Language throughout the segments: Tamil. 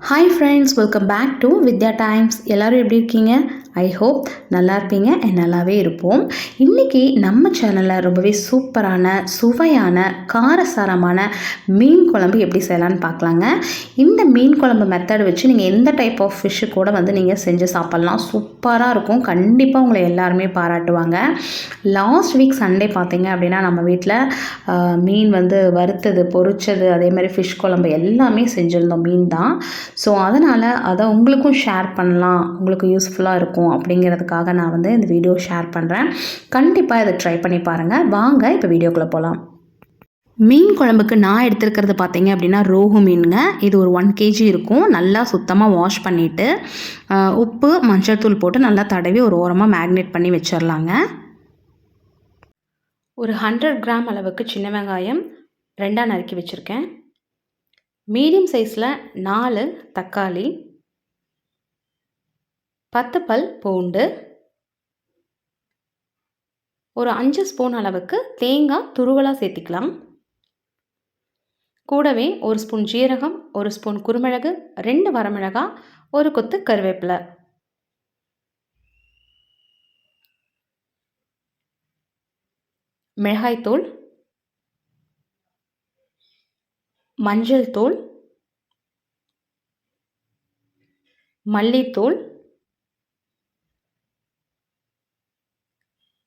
Hi friends, welcome back to Vidya Times. எல்லோரும் எப்படி இருக்கீங்க? ஐ ஹோப் நல்லா இருப்பீங்க. நல்லாவே இருப்போம். இன்றைக்கி நம்ம சேனலில் ரொம்பவே சூப்பரான, சுவையான, காரசாரமான மீன் குழம்பு எப்படி செய்யலான்னு பார்க்கலாங்க. இந்த மீன் குழம்பு மெத்தட் வச்சு நீங்கள் எந்த டைப் ஆஃப் ஃபிஷ்ஷு கூட நீங்கள் செஞ்சு சாப்பிட்லாம். சூப்பராக இருக்கும். கண்டிப்பாக உங்களை எல்லாருமே பாராட்டுவாங்க. லாஸ்ட் வீக் சண்டே பார்த்தீங்க அப்படின்னா நம்ம வீட்டில் மீன் வறுத்தது, பொரிச்சது, அதே மாதிரி ஃபிஷ் குழம்பு எல்லாமே செஞ்சுருந்தோம். மீன் தான். ஸோ அதனால் அதை உங்களுக்கும் ஷேர் பண்ணலாம், உங்களுக்கு யூஸ்ஃபுல்லாக இருக்கும் அப்படிங்கிறதுக்காக நான் இந்த வீடியோ ஷேர் பண்ணுறேன். கண்டிப்பாக இதை ட்ரை பண்ணி பாருங்கள். வாங்க இப்போ வீடியோக்குள்ளே போகலாம். மீன் குழம்புக்கு நான் எடுத்துருக்கிறது பார்த்தீங்க அப்படின்னா ரோஹு மீனுங்க. இது ஒரு 1 kg இருக்கும். நல்லா சுத்தமாக வாஷ் பண்ணிவிட்டு உப்பு, மஞ்சள் தூள் போட்டு நல்லா தடவி ஒரு ஓரமாக மேக்னேட் பண்ணி வச்சிடலாங்க. ஒரு 100 கிராம் அளவுக்கு சின்ன வெங்காயம் 2ஆக நறுக்கி வச்சுருக்கேன். மீடியம் சைஸில் 4 தக்காளி, 10 பல் பூண்டு, ஒரு 5 ஸ்பூன் அளவுக்கு தேங்காய் துருவலாக சேர்த்திக்கலாம். கூடவே 1 ஸ்பூன் ஜீரகம், 1 ஸ்பூன் குருமிளகு, 2 வரமிளகாய், 1 கொத்து கருவேப்பிலை. மிளகாய்த்தூள், மஞ்சள் தூள், மல்லித்தூள்,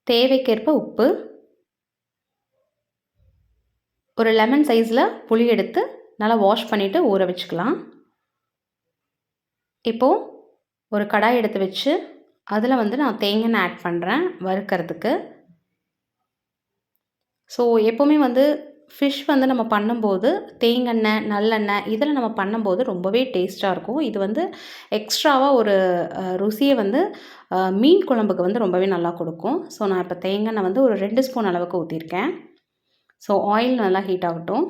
தேவைக்கேற்ப உப்பு, ஒரு லெமன் சைஸில் புளி எடுத்து நல்லா வாஷ் பண்ணிவிட்டு ஊற வச்சுக்கலாம். இப்போது ஒரு கடாய் எடுத்து வச்சு அதில் நான் தேங்காய் ஆட் பண்ணுறேன் வறுக்கிறதுக்கு. ஸோ எப்போவுமே ஃபிஷ் நம்ம பண்ணும்போது தேங்காய், நல்லெண்ணெய் இதில் நம்ம பண்ணும்போது ரொம்பவே டேஸ்ட்டாக இருக்கும். இது எக்ஸ்ட்ராவாக ஒரு ருசியை மீன் குழம்புக்கு ரொம்பவே நல்லா கொடுக்கும். ஸோ நான் இப்போ தேங்காய் ஒரு 2 ஸ்பூன் அளவுக்கு ஊற்றிருக்கேன். ஸோ ஆயில் நல்லா ஹீட் ஆகட்டும்.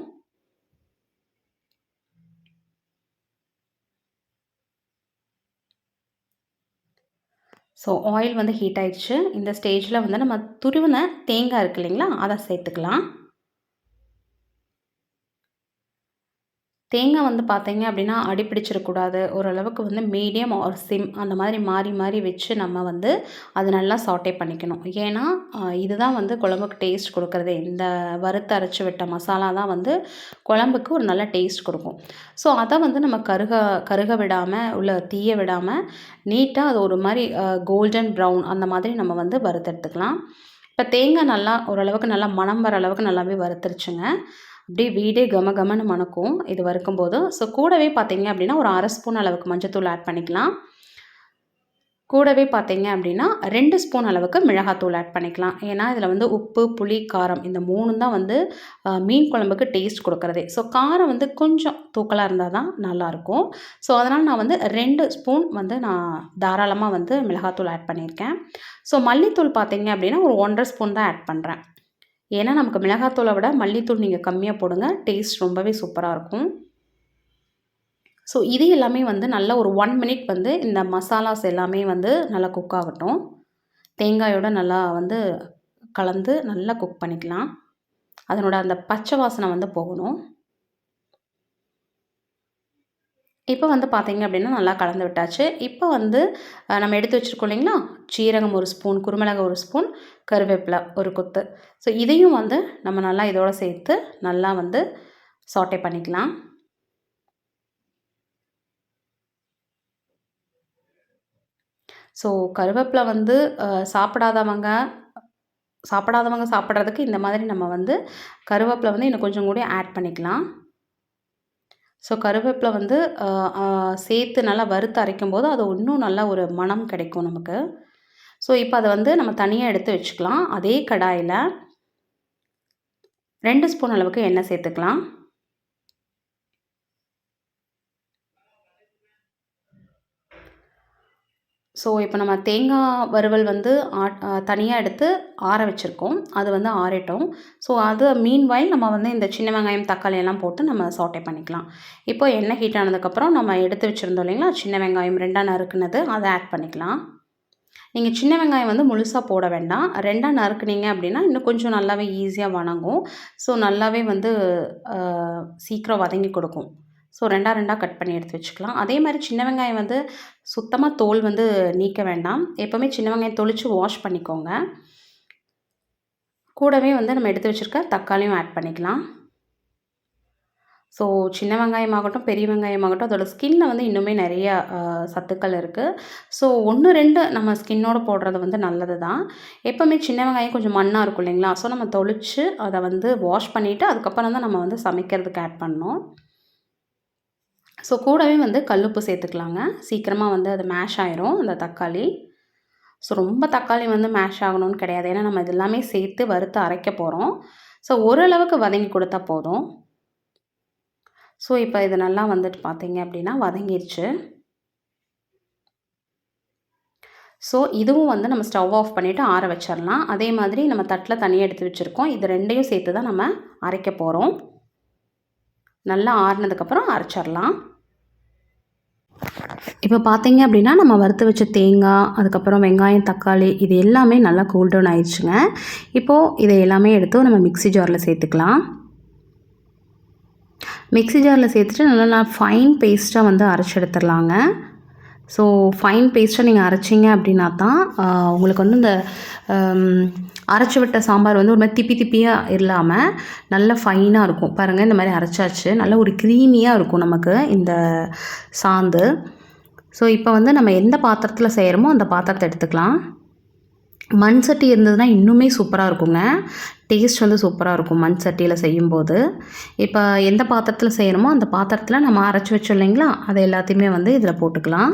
ஸோ ஆயில் ஹீட் ஆயிடுச்சு. இந்த ஸ்டேஜில் நம்ம துருவின தேங்காய் இருக்குது இல்லைங்களா, அதை சேர்த்துக்கலாம். தேங்காய் பார்த்தீங்க அப்படின்னா அடிப்பிடிச்சிடக்கூடாது. ஓரளவுக்கு மீடியம் ஆர் சிம் அந்த மாதிரி மாறி மாறி வச்சு நம்ம அது நல்லா சாட்டே பண்ணிக்கணும். ஏன்னா இதுதான் குழம்புக்கு டேஸ்ட் கொடுக்குறதே. இந்த வறுத்து அரைச்சி விட்ட மசாலா தான் குழம்புக்கு ஒரு நல்ல டேஸ்ட் கொடுக்கும். ஸோ அதை நம்ம கருக விடாமல் உள்ள தீய விடாமல் நீட்டாக அது ஒரு மாதிரி கோல்டன் ப்ரௌன் அந்த மாதிரி நம்ம வறுத்தெடுத்துக்கலாம். இப்போ தேங்காய் நல்லா ஓரளவுக்கு நல்லா மணம் வர அளவுக்கு நல்லாவே வறுத்துருச்சுங்க. அப்படியே வீடே கமன்னு மணக்கும் இது வறுக்கும்போது. ஸோ கூடவே பார்த்தீங்க அப்படின்னா ஒரு 1/2 ஸ்பூன் அளவுக்கு மஞ்சத்தூள் ஆட் பண்ணிக்கலாம். கூடவே பார்த்தீங்க அப்படின்னா 2 ஸ்பூன் அளவுக்கு மிளகாத்தூள் ஆட் பண்ணிக்கலாம். ஏன்னா இதில் உப்பு, புளி, காரம் இந்த 3 தான் மீன் குழம்புக்கு டேஸ்ட் கொடுக்குறதே. ஸோ காரம் கொஞ்சம் தூக்கலாக இருந்தால் தான் நல்லாயிருக்கும். ஸோ அதனால் நான் 2 ஸ்பூன் நான் தாராளமாக மிளகாத்தூள் ஆட் பண்ணியிருக்கேன். ஸோ மல்லித்தூள் பார்த்தீங்க அப்படின்னா ஒரு 1/2 ஸ்பூன் தான் ஆட் பண்ணுறேன். ஏன்னா நமக்கு மிளகாத்தூளை விட மல்லித்தூள் நீங்கள் கம்மியாக போடுங்க. டேஸ்ட் ரொம்பவே சூப்பராக இருக்கும். ஸோ இது எல்லாமே நல்லா ஒரு 1 மினிட் இந்த மசாலாஸ் எல்லாமே நல்லா குக் ஆகட்டும். தேங்காயோட நல்லா கலந்து நல்லா குக் பண்ணிக்கலாம். அதனோட அந்த பச்சை வாசனை போகணும். இப்போ பார்த்தீங்க அப்படின்னா நல்லா கலந்து விட்டாச்சு. இப்போ நம்ம எடுத்து வச்சுருக்கோம் இல்லைங்களா, சீரகம் 1 ஸ்பூன், குருமிளகு 1 ஸ்பூன், கருவேப்பிலை 1 கொத்து. ஸோ இதையும் நம்ம நல்லா இதோடு சேர்த்து நல்லா சாட்டே பண்ணிக்கலாம். ஸோ கருவேப்பிலை சாப்பிடாதவங்க சாப்பிட்றதுக்கு இந்த மாதிரி நம்ம கருவேப்பிலை இன்னும் கொஞ்சம் கூட ஆட் பண்ணிக்கலாம். ஸோ கருவேப்பிலை சேர்த்து நல்லா வறுத்து அரைக்கும்போது அது இன்னும் நல்லா ஒரு மணம் கிடைக்கும் நமக்கு. ஸோ இப்போ அதை நம்ம தனியாக எடுத்து வச்சுக்கலாம். அதே கடாயில் 2 ஸ்பூன் அளவுக்கு எண்ணெய் சேர்த்துக்கலாம். ஸோ இப்போ நம்ம தேங்காய் வறுவல் தனியாக எடுத்து ஆற வச்சுருக்கோம். அது ஆறட்டும். ஸோ அது மீன்வாயில் நம்ம இந்த சின்ன வெங்காயம், தக்காளி எல்லாம் போட்டு நம்ம சாட்டே பண்ணிக்கலாம். இப்போ எண்ணெய் ஹீட் ஆனதுக்கப்புறம் நம்ம எடுத்து வச்சுருந்தோம் இல்லைங்களா, சின்ன வெங்காயம் 2ஆக நறுக்குனது அதை ஆட் பண்ணிக்கலாம். நீங்கள் சின்ன வெங்காயம் முழுசாக போட வேண்டாம். 2ஆக நறுக்குனீங்க அப்படின்னா இன்னும் கொஞ்சம் நல்லாவே ஈஸியாக வணங்கும். ஸோ நல்லாவே சீக்கிரம் வதங்கி கொடுக்கும். ஸோ 2 கட் பண்ணி எடுத்து வச்சுக்கலாம். அதே மாதிரி சின்ன வெங்காயம் வந்து சுத்தமாக தோல் வந்து நீக்க வேண்டாம். எப்போவுமே சின்ன வெங்காயம் தொளிச்சு வாஷ் பண்ணிக்கோங்க. கூடவே வந்து நம்ம எடுத்து வச்சுருக்க தக்காளியும் ஆட் பண்ணிக்கலாம். ஸோ சின்ன வெங்காயமாகட்டும், பெரிய வெங்காயமாகட்டும், அதோட ஸ்கின்ல வந்து இன்னுமே நிறையா சத்துக்கள் இருக்குது. ஸோ 1, 2 நம்ம ஸ்கின்னோட போடுறது வந்து நல்லது தான். எப்போவுமே சின்ன வெங்காயம் கொஞ்சம் மண்ணாக இருக்கும் இல்லைங்களா? ஸோ நம்ம தொளிச்சு அதை வந்து வாஷ் பண்ணிவிட்டு அதுக்கப்புறம் தான் நம்ம வந்து சமைக்கிறதுக்கு ஆட் பண்ணணும். ஸோ கூடவே வந்து கல்லுப்பு சேர்த்துக்கலாங்க. சீக்கிரமாக வந்து அது மேஷ் ஆயிரும் அந்த தக்காளி. ஸோ ரொம்ப தக்காளி வந்து மேஷ் ஆகணும்னு கிடையாது. ஏன்னா நம்ம இது எல்லாமே சேர்த்து வறுத்து அரைக்க போகிறோம். ஸோ ஓரளவுக்கு வதங்கி கொடுத்தா போதும். ஸோ இப்போ இது நல்லா வந்துட்டு பார்த்தீங்க அப்படின்னா வதங்கிருச்சு. ஸோ இதுவும் வந்து நம்ம ஸ்டவ் ஆஃப் பண்ணிவிட்டு ஆற வச்சிடலாம். அதே மாதிரி நம்ம தட்டில் தனியாக எடுத்து வச்சுருக்கோம். இது 2யும் சேர்த்து தான் நம்ம அரைக்க போகிறோம். நல்லா ஆறுனதுக்கப்புறம் அரைச்சிடலாம். இப்போ பார்த்தீங்க அப்படின்னா நம்ம வறுத்து வச்ச தேங்காய், அதுக்கப்புறம் வெங்காயம், தக்காளி இது எல்லாமே நல்லா கூல் டவுன் ஆயிடுச்சுங்க. இப்போது இதை எல்லாமே எடுத்து நம்ம மிக்ஸி ஜாரில் சேர்த்துக்கலாம். மிக்ஸி ஜாரில் சேர்த்துட்டு நல்லா ஃபைன் பேஸ்ட்டாக வந்து அரைச்சி எடுத்துடலாங்க. ஸோ ஃபைன் பேஸ்ட்டாக நீங்கள் அரைச்சிங்க அப்படின்னா தான் உங்களுக்கு வந்து இந்த அரைச்சி விட்ட சாம்பார் வந்து ஒரு மாதிரி திப்பி திப்பியாக இல்லாமல் நல்ல ஃபைனாக இருக்கும். பாருங்கள், இந்த மாதிரி அரைச்சாச்சு. நல்ல ஒரு க்ரீமியாக இருக்கும் நமக்கு இந்த சாந்து. ஸோ இப்போ வந்து நம்ம எந்த பாத்திரத்தில் செய்கிறோமோ அந்த பாத்திரத்தை எடுத்துக்கலாம். மண் சட்டி இருந்ததுன்னா இன்னுமே சூப்பராக இருக்குங்க. டேஸ்ட் வந்து சூப்பராக இருக்கும் மண் சட்டியில் செய்யும்போது. இப்போ எந்த பாத்திரத்தில் செய்கிறோமோ அந்த பாத்திரத்தில் நம்ம அரைச்சி வச்சோம் இல்லைங்களா, அதை எல்லாத்தையுமே வந்து இதில் போட்டுக்கலாம்.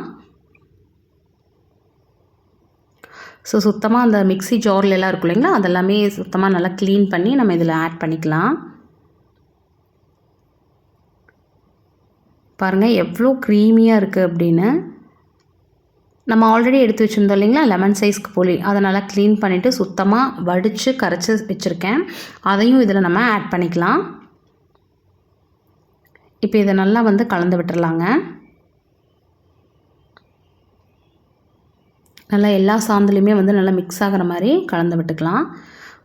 ஸோ சுத்தமாக அந்த மிக்ஸி ஜார்லெலாம் இருக்கும் இல்லைங்களா, அதெல்லாமே சுத்தமாக நல்லா க்ளீன் பண்ணி நம்ம இதில் ஆட் பண்ணிக்கலாம். பாருங்கள் எவ்வளோ க்ரீமியாக இருக்குது அப்படின்னு. நம்ம ஆல்ரெடி எடுத்து வச்சுருந்தோம் இல்லைங்களா லெமன் சைஸ்க்கு புளி, அதை நல்லா க்ளீன் பண்ணிவிட்டு சுத்தமாக வடித்து கரைச்சி வச்சுருக்கேன். அதையும் இதில் நம்ம ஆட் பண்ணிக்கலாம். இப்போ இதை நல்லா வந்து கலந்து விட்டுறலாங்க. நல்லா எல்லா சாந்துலையுமே வந்து நல்லா மிக்ஸ் ஆகிற மாதிரி கலந்து விட்டுக்கலாம்.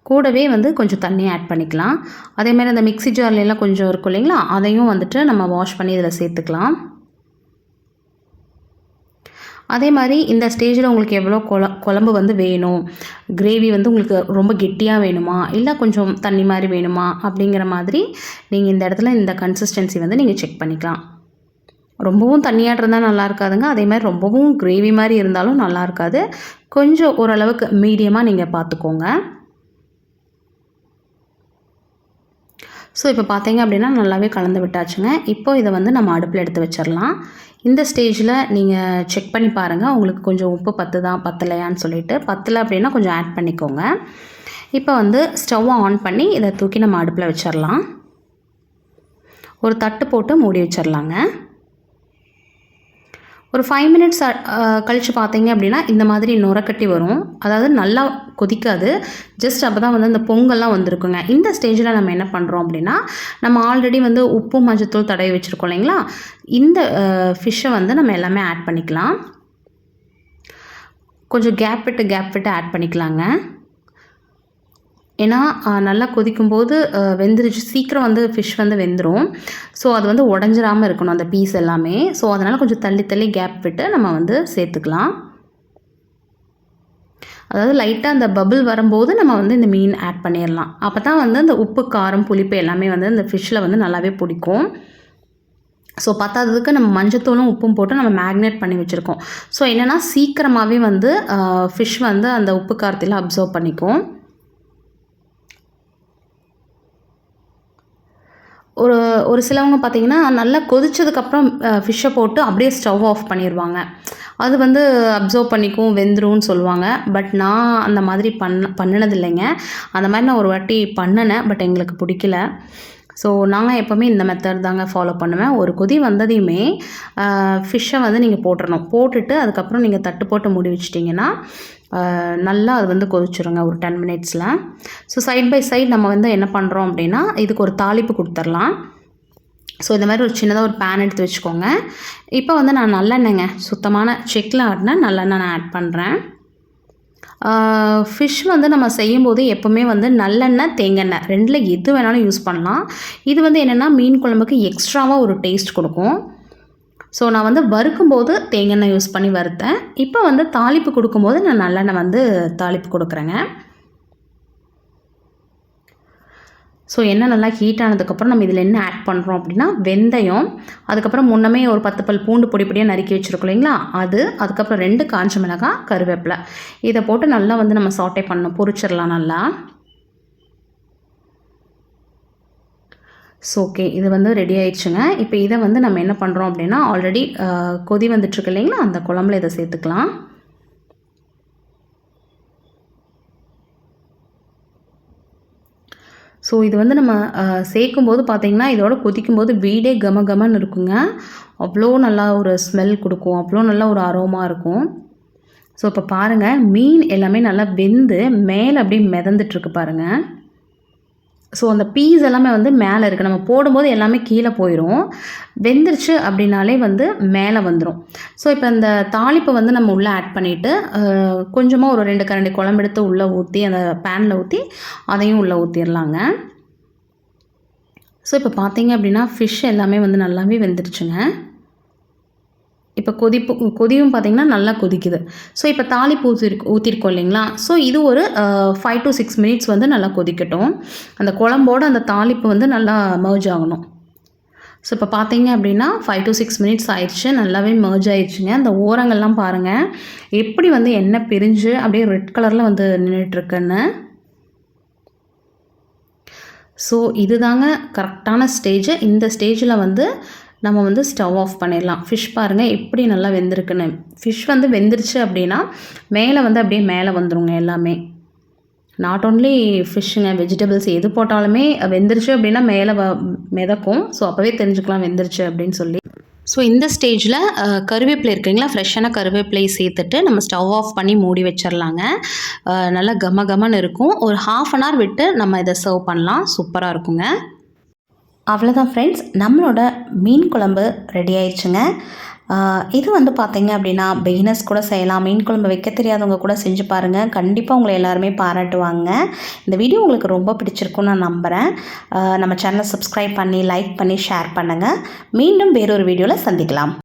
கூடவே வந்து கொஞ்சம் தண்ணி ஆட் பண்ணிக்கலாம். அதேமாதிரி அந்த மிக்ஸி ஜார்லாம் கொஞ்சம் இருக்கும் இல்லைங்களா, அதையும் வந்துட்டு நம்ம வாஷ் பண்ணி இதில் சேர்த்துக்கலாம். அதே மாதிரி இந்த ஸ்டேஜில் உங்களுக்கு எவ்வளோ குழம்பு வந்து வேணும், கிரேவி வந்து உங்களுக்கு ரொம்ப கெட்டியாக வேணுமா இல்லை கொஞ்சம் தண்ணி மாதிரி வேணுமா அப்படிங்கிற மாதிரி நீங்கள் இந்த இடத்துல இந்த கன்சிஸ்டன்சி வந்து நீங்கள் செக் பண்ணிக்கலாம். ரொம்பவும் தண்ணியாக இருந்தால் நல்லா இருக்காதுங்க. அதே மாதிரி ரொம்பவும் கிரேவி மாதிரி இருந்தாலும் நல்லா இருக்காது. கொஞ்சம் ஓரளவுக்கு மீடியமாக நீங்கள் பார்த்துக்கோங்க. ஸோ இப்போ பார்த்தீங்க அப்படின்னா நல்லாவே கலந்து விட்டாச்சுங்க. இப்போ இதை வந்து நம்ம அடுப்பில் எடுத்து வச்சிடலாம். இந்த ஸ்டேஜில் நீங்கள் செக் பண்ணி பாருங்கள், உங்களுக்கு கொஞ்சம் உப்பு பத்தலையான்னு சொல்லிட்டு. பத்தலை அப்படின்னா கொஞ்சம் ஆட் பண்ணிக்கோங்க. இப்போ வந்து ஸ்டவ்வை ஆன் பண்ணி இதை தூக்கி நம்ம அடுப்பில் வச்சிடலாம். ஒரு தட்டு போட்டு மூடி வச்சிடலாங்க. ஒரு 5 மினிட்ஸ் கழித்து பார்த்தீங்க அப்படின்னா இந்த மாதிரி நுரக்கட்டி வரும். அதாவது நல்லா கொதிக்காது, ஜஸ்ட் அப்போ தான் வந்து அந்த பொங்கல்லாம் வந்திருக்குங்க. இந்த ஸ்டேஜில் நம்ம என்ன பண்ணுறோம் அப்படின்னா, நம்ம ஆல்ரெடி வந்து உப்பு மஞ்சத்தூள் தடவி வச்சுருக்கோம் இல்லைங்களா, இந்த ஃபிஷ்ஷை வந்து நம்ம எல்லாமே ஆட் பண்ணிக்கலாம். கொஞ்சம் கேப் விட்டு ஆட் பண்ணிக்கலாங்க. ஏன்னா நல்லா கொதிக்கும்போது வெந்துருச்சு, சீக்கிரம் வந்து ஃபிஷ் வந்து வெந்துடும். ஸோ அது வந்து உடஞ்சிராமல் இருக்கணும் அந்த பீஸ் எல்லாமே. ஸோ அதனால் கொஞ்சம் தள்ளி கேப் விட்டு நம்ம வந்து சேர்த்துக்கலாம். அதாவது லைட்டாக அந்த பபிள் வரும்போது நம்ம வந்து இந்த மீன் ஆட் பண்ணிடலாம். அப்போ தான் வந்து அந்த உப்பு, காரம், புளிப்பு எல்லாமே வந்து அந்த ஃபிஷ்ஷில் வந்து நல்லாவே பிடிக்கும். ஸோ பத்தாததுக்கு நம்ம மஞ்சத்தூளும் உப்பும் போட்டு நம்ம மேக்னேட் பண்ணி வச்சுருக்கோம். ஸோ என்னென்னா சீக்கிரமாகவே வந்து ஃபிஷ் வந்து அந்த உப்பு காரத்தில் அப்சர்வ் பண்ணிக்கும். ஒரு சிலவங்க பார்த்திங்கன்னா நல்லா கொதிச்சதுக்கப்புறம் ஃபிஷ்ஷை போட்டு அப்படியே ஸ்டவ் ஆஃப் பண்ணிடுவாங்க. அது வந்து அப்சர்வ் பண்ணிக்கும், வெந்துரும்னு சொல்லுவாங்க. பட் நான் அந்த மாதிரி பண்ணினது இல்லைங்க. அந்த மாதிரி நான் ஒரு வாட்டி பண்ணினேன், பட் எங்களுக்கு பிடிக்கல. ஸோ நான் எப்போவுமே இந்த மெத்தட் தாங்க ஃபாலோ பண்ணுவேன். ஒரு கொதி வந்ததையுமே ஃபிஷ்ஷை வந்து நீங்கள் போட்டுறணும். போட்டுட்டு அதுக்கப்புறம் நீங்கள் தட்டு போட்டு மூடி வச்சிட்டிங்கன்னா நல்லா அது வந்து கொதிச்சிருங்க ஒரு 10 மினிட்ஸில். ஸோ சைட் பை சைட் நம்ம வந்து என்ன பண்ணுறோம் அப்படின்னா, இதுக்கு ஒரு தாளிப்பு கொடுத்துர்லாம். ஸோ இந்த மாதிரி ஒரு சின்னதாக ஒரு பேன் எடுத்து வச்சுக்கோங்க. இப்போ வந்து நான் நல்லெண்ணெய்ங்க, சுத்தமான செக்கில் ஆட்டின நல்லெண்ணெய் நான் ஆட் பண்ணுறேன். ஃபிஷ் வந்து நம்ம செய்யும்போது எப்போவுமே வந்து நல்லெண்ணெய், தேங்காய் ரெண்டில் எது வேணாலும் யூஸ் பண்ணலாம். இது வந்து என்னென்னா மீன் குழம்புக்கு எக்ஸ்ட்ராவாக ஒரு டேஸ்ட் கொடுக்கும். ஸோ நான் வந்து வறுக்கும்போது தேங்காய் யூஸ் பண்ணி வறுத்தேன். இப்போ வந்து தாளிப்பு கொடுக்கும்போது நான் நல்லெண்ணெய் வந்து தாளிப்பு கொடுக்குறேங்க. ஸோ எண்ணெய் நல்லா ஹீட் ஆனதுக்கப்புறம் நம்ம இதில் என்ன ஆட் பண்ணுறோம் அப்படின்னா வெந்தயம், அதுக்கப்புறம் முன்னமே ஒரு 10 பல் பூண்டு பொடி பொடியாக நறுக்கி வச்சுருக்கோம் இல்லைங்களா, அதுக்கப்புறம் 2 காஞ்ச மிளகாய், கருவேப்பிலை இதை போட்டு நல்லா வந்து நம்ம சாட்டே பண்ணணும், பொரிச்சிடலாம் நல்லா. ஸோ ஓகே, இது வந்து ரெடி ஆயிடுச்சுங்க. இப்போ இதை வந்து நம்ம என்ன பண்ணுறோம் அப்படின்னா ஆல்ரெடி கொதி வந்துட்டுருக்கு இல்லைங்களா, அந்த குழம்புல இதை சேர்த்துக்கலாம். ஸோ இது வந்து நம்ம சேர்க்கும்போது பார்த்திங்கன்னா இதோட கொதிக்கும்போது வீடே கம கமன்னு இருக்குங்க. அவ்வளோ நல்லா ஒரு ஸ்மெல் கொடுக்கும், அவ்வளோ நல்ல ஒரு அரோமா இருக்கும். ஸோ இப்போ பாருங்கள் மீன் எல்லாமே நல்லா வெந்து மேலே அப்படியே மிதந்துட்டுருக்கு பாருங்கள். ஸோ அந்த பீஸ் எல்லாமே வந்து மேலே இருக்குது, நம்ம போடும்போது எல்லாமே கீழே போயிடும். வெந்துருச்சு அப்படின்னாலே வந்து மேலே வந்துடும். ஸோ இப்போ இந்த தாளிப்பை வந்து நம்ம உள்ளே ஆட் பண்ணிவிட்டு கொஞ்சமாக ஒரு 2 கரண்டி குழம்பு எடுத்து உள்ளே ஊற்றி அந்த பேனில் ஊற்றி அதையும் உள்ளே ஊற்றிடலாங்க. ஸோ இப்போ பார்த்தீங்க அப்படின்னா ஃபிஷ் எல்லாமே வந்து நல்லாவே வெந்துருச்சுங்க. இப்போ கொதியும் பார்த்திங்கன்னா நல்லா கொதிக்குது. ஸோ இப்போ தாளிப்பு ஊற்றிருக்கோம் இல்லைங்களா, ஸோ இது ஒரு 5 to 6 மினிட்ஸ் வந்து நல்லா கொதிக்கட்டும். அந்த குழம்போடு அந்த தாளிப்பு வந்து நல்லா மர்ஜ் ஆகணும். ஸோ இப்போ பார்த்தீங்க அப்படின்னா 5 to 6 மினிட்ஸ் ஆயிடுச்சு, நல்லாவே மர்ஜ் ஆயிடுச்சுங்க. அந்த ஓரங்கள்லாம் பாருங்கள் எப்படி வந்து எண்ணெய் பிரிஞ்சு அப்படியே ரெட் கலரில் வந்து நின்றுட்டுருக்குன்னு. ஸோ இதுதாங்க கரெக்டான ஸ்டேஜ். இந்த ஸ்டேஜில் வந்து நம்ம வந்து ஸ்டவ் ஆஃப் பண்ணிடலாம். ஃபிஷ் பாருங்கள் எப்படி நல்லா வெந்திருக்குன்னு. ஃபிஷ் வந்து வெந்துருச்சு அப்படின்னா மேலே வந்து அப்படியே மேலே வந்துடுங்க எல்லாமே. நாட் ஓன்லி ஃபிஷ்ஷுங்க, வெஜிடபிள்ஸ் எது போட்டாலுமே வெந்துருச்சு அப்படின்னா மேலே மிதக்கும். ஸோ அப்போவே தெரிஞ்சுக்கலாம் வெந்துருச்சு அப்படின்னு சொல்லி. ஸோ இந்த ஸ்டேஜில் கருவேப்பிலை இருக்குங்களா, ஃப்ரெஷ்ஷான கருவேப்பிலையை சேர்த்துட்டு நம்ம ஸ்டவ் ஆஃப் பண்ணி மூடி வச்சிடலாங்க. நல்லா கம கமன்னு இருக்கும். ஒரு 1/2 அன் ஹவர் விட்டு நம்ம இதை சர்வ் பண்ணலாம், சூப்பராக இருக்குங்க. அவ்வளோதான் ஃப்ரெண்ட்ஸ், நம்மளோட மீன் குழம்பு ரெடி ஆயிடுச்சுங்க. இது வந்து பார்த்திங்க அப்படின்னா பிகினர்ஸ் கூட செய்யலாம். மீன் குழம்பு வைக்க தெரியாதவங்க கூட செஞ்சு பாருங்கள், கண்டிப்பாக உங்களை எல்லாருமே பாராட்டுவாங்க. இந்த வீடியோ உங்களுக்கு ரொம்ப பிடிச்சிருக்குன்னு நான் நம்புகிறேன். நம்ம சேனலை சப்ஸ்கிரைப் பண்ணி லைக் பண்ணி ஷேர் பண்ணுங்கள். மீண்டும் வேறொரு வீடியோவில் சந்திக்கலாம்.